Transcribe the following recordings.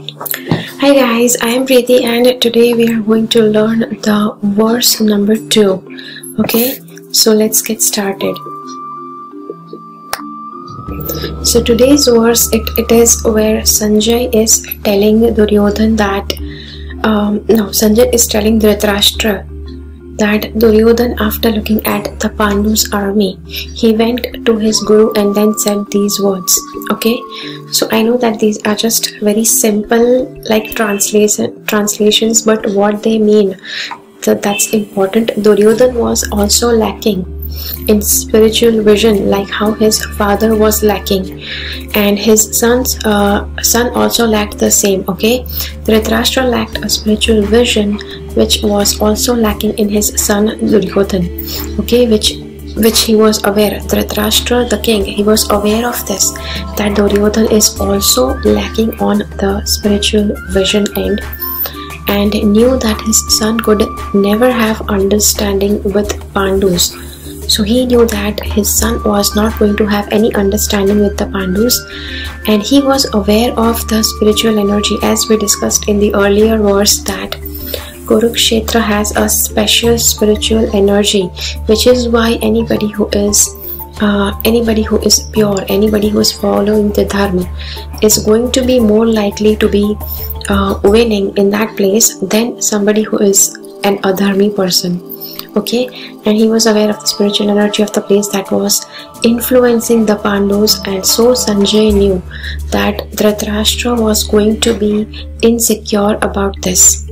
Hi guys, I am Preeti and today we are going to learn the verse number 2. Okay, so let's get started. So today's verse, it is where Sanjay is telling Duryodhan that Sanjay is telling Dhritarashtra that Duryodhan, after looking at the Pandus' army, he went to his guru and then said these words. Okay, so I know that these are just very simple like translations, but what they mean, that's important. Duryodhan was also lacking in spiritual vision, like how his father was lacking, and his son also lacked the same. Okay, Dhritarashtra lacked a spiritual vision which was also lacking in his son Duryodhan. Okay, which he was aware. Dhritarashtra, the king, he was aware of this, that Duryodhan is also lacking on the spiritual vision end, and knew that his son could never have understanding with Pandus. So he knew that his son was not going to have any understanding with the Pandus, and he was aware of the spiritual energy, as we discussed in the earlier verse, that Kurukshetra has a special spiritual energy, which is why anybody who is pure, anybody who is following the dharma, is going to be more likely to be winning in that place than somebody who is an adharmi person. Okay, and he was aware of the spiritual energy of the place that was influencing the Pandus, and so Sanjay knew that Dhritarashtra was going to be insecure about this.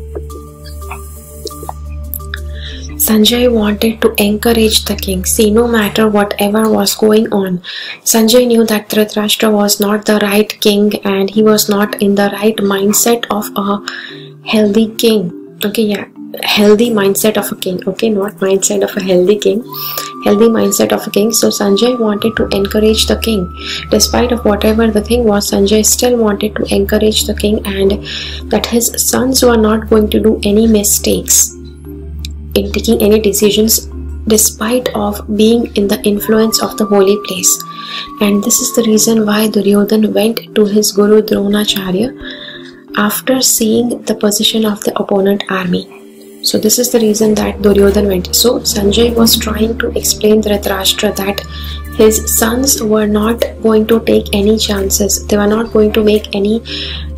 Sanjay wanted to encourage the king. See, no matter whatever was going on, Sanjay knew that Dhritarashtra was not the right king and he was not in the right mindset of a healthy king. Okay, yeah, healthy mindset of a king. Okay, not mindset of a healthy king, healthy mindset of a king. So Sanjay wanted to encourage the king. Despite of whatever the thing was, Sanjay still wanted to encourage the king, and that his sons were not going to do any mistakes in taking any decisions, despite of being in the influence of the holy place. And this is the reason why Duryodhan went to his guru Dronacharya after seeing the position of the opponent army. So this is the reason that Duryodhan went. So Sanjay was trying to explain Dhritarashtra that his sons were not going to take any chances, they were not going to make any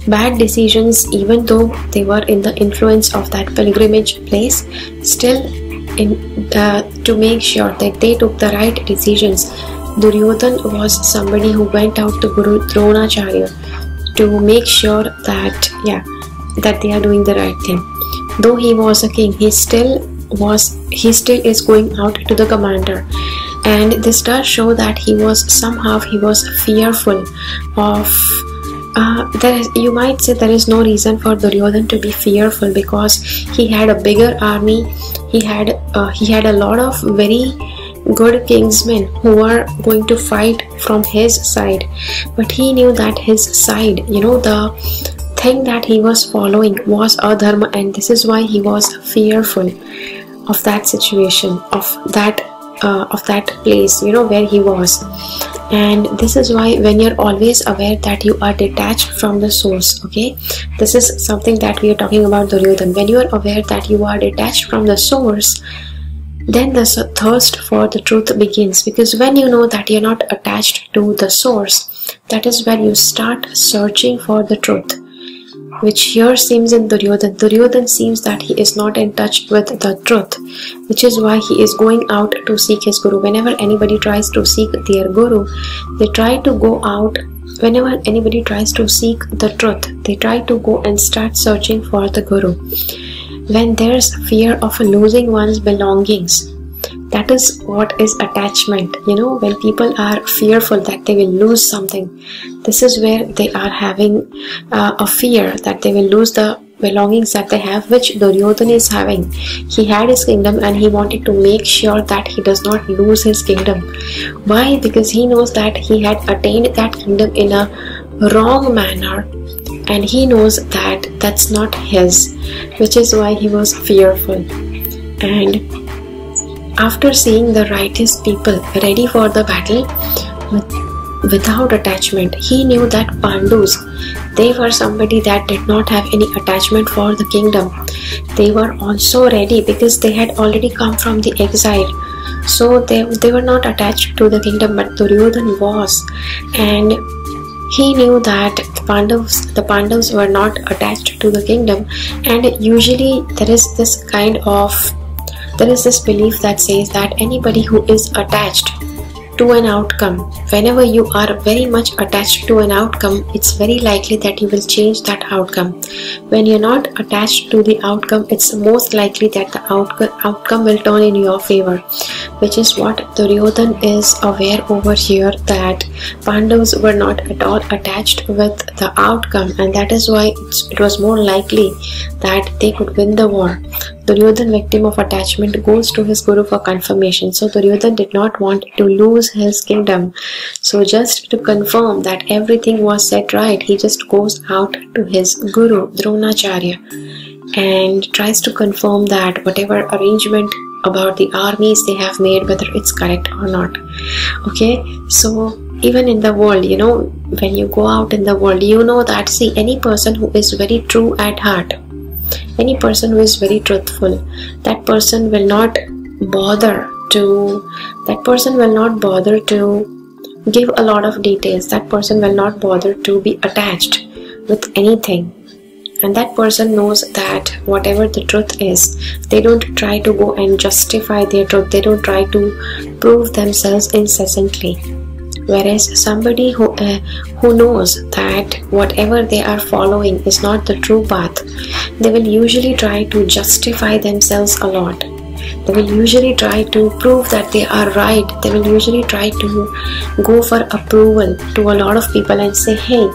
bad decisions, even though they were in the influence of that pilgrimage place. Still, to make sure that they took the right decisions, Duryodhan was somebody who went out to Guru Dronacharya to make sure that they are doing the right thing. Though he was a king, he still is going out to the commander, and this does show that he was fearful of. You might say there is no reason for Duryodhan to be fearful, because he had a bigger army. He had a lot of very good kingsmen who were going to fight from his side, but he knew that his side, the thing that he was following was adharma, and this is why he was fearful of that situation, of that place, where he was. And this is why, when you're always aware that you are detached from the source, okay, this is something that we are talking about Duryodhan. When you are aware that you are detached from the source, then the thirst for the truth begins, because when you know that you're not attached to the source, that is when you start searching for the truth, which here seems in Duryodhan. Duryodhan seems that he is not in touch with the truth, which is why he is going out to seek his guru. Whenever anybody tries to seek their guru, they try to go out. Whenever anybody tries to seek the truth, they try to go and start searching for the guru. When there's fear of losing one's belongings, that is what is attachment. When people are fearful that they will lose something, this is where they are having a fear that they will lose the belongings that they have, which Duryodhan is having. He had his kingdom and he wanted to make sure that he does not lose his kingdom. Why? Because he knows that he had attained that kingdom in a wrong manner, and he knows that that's not his, which is why he was fearful. And after seeing the righteous people ready for the battle without attachment, he knew that Pandus, They were somebody that did not have any attachment for the kingdom. They were also ready because they had already come from the exile. So they were not attached to the kingdom, but Duryodhana was. And he knew that the Pandavas were not attached to the kingdom. And usually there is this belief that says that anybody who is attached to an outcome, whenever you are very much attached to an outcome, it's very likely that you will change that outcome. When you're not attached to the outcome, it's most likely that the outcome will turn in your favor, which is what Duryodhana is aware over here, that Pandavas were not at all attached with the outcome, and that is why it was more likely that they could win the war. Duryodhana, victim of attachment, goes to his guru for confirmation. So Duryodhana did not want to lose his kingdom. So just to confirm that everything was set right, he just goes out to his guru Dronacharya and tries to confirm that whatever arrangement about the armies they have made, whether it's correct or not. Okay, so even in the world, when you go out in the world, that, see, any person who is very true at heart, any person who is very truthful, that person will not bother to give a lot of details. That person will not bother to be attached with anything. And that person knows that whatever the truth is, they don't try to go and justify their truth. They don't try to prove themselves incessantly. Whereas somebody who knows that whatever they are following is not the true path, they will usually try to justify themselves a lot. They will usually try to prove that they are right. They will usually try to go for approval to a lot of people and say, hey,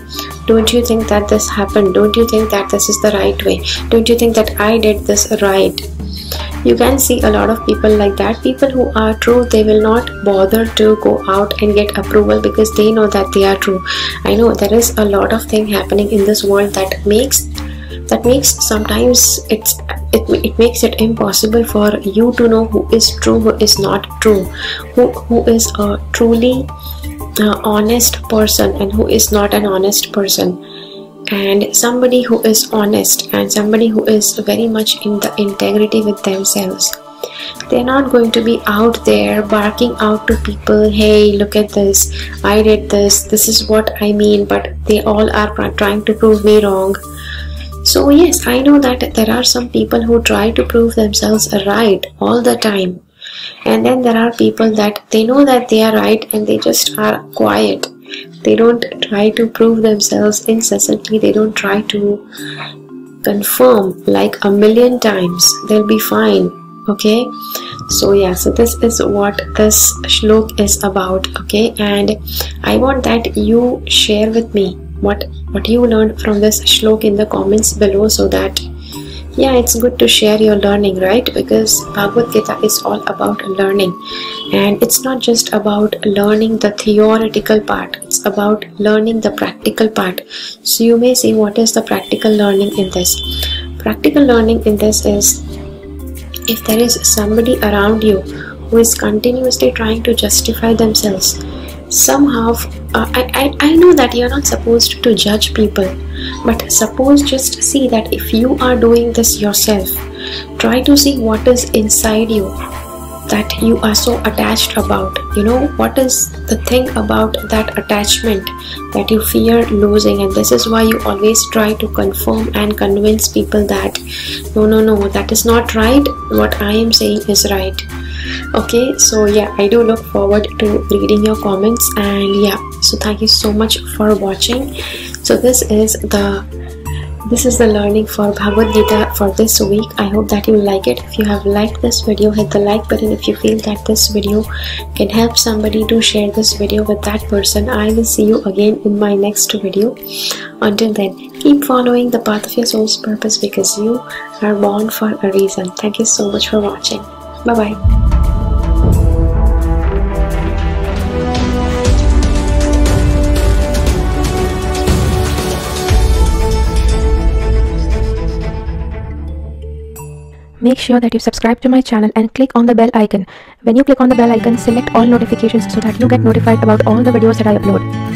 don't you think that this happened? Don't you think that this is the right way? Don't you think that I did this right? You can see a lot of people like that. People who are true, they will not bother to go out and get approval because they know that they are true. I know there is a lot of thing happening in this world that makes sometimes it makes it impossible for you to know who is true, who is not true, who is a truly honest person and who is not an honest person. And somebody who is honest and somebody who is very much in the integrity with themselves, they're not going to be out there barking out to people, hey, look at this, I did this, this is what I mean, but they all are trying to prove me wrong. So yes, I know that there are some people who try to prove themselves right all the time, and then there are people that they know that they are right and they just are quiet. They don't try to prove themselves incessantly. They don't try to confirm like a million times. They'll be fine. Okay, so yeah, so this is what this shlok is about. Okay, and I want that you share with me what you learned from this shlok in the comments below, so that yeah, it's good to share your learning, right? Because Bhagavad Gita is all about learning, and it's not just about learning the theoretical part, it's about learning the practical part. So you may say, what is the practical learning in this? Practical learning in this is, if there is somebody around you who is continuously trying to justify themselves, somehow I know that you're not supposed to judge people, but suppose just see that if you are doing this yourself, try to see what is inside you that you are so attached about. What is the thing about that attachment that you fear losing, and this is why you always try to confirm and convince people that no, that is not right, what I am saying is right. Okay, so yeah, I do look forward to reading your comments, and yeah, so thank you so much for watching. So this is the learning for Bhagavad Gita for this week. I hope that you like it. If you have liked this video, hit the like button. If you feel that this video can help somebody, to share this video with that person. I will see you again in my next video. Until then, keep following the path of your soul's purpose, because you are born for a reason. Thank you so much for watching. Bye bye. Make sure that you subscribe to my channel and click on the bell icon. When you click on the bell icon, select all notifications so that you get notified about all the videos that I upload.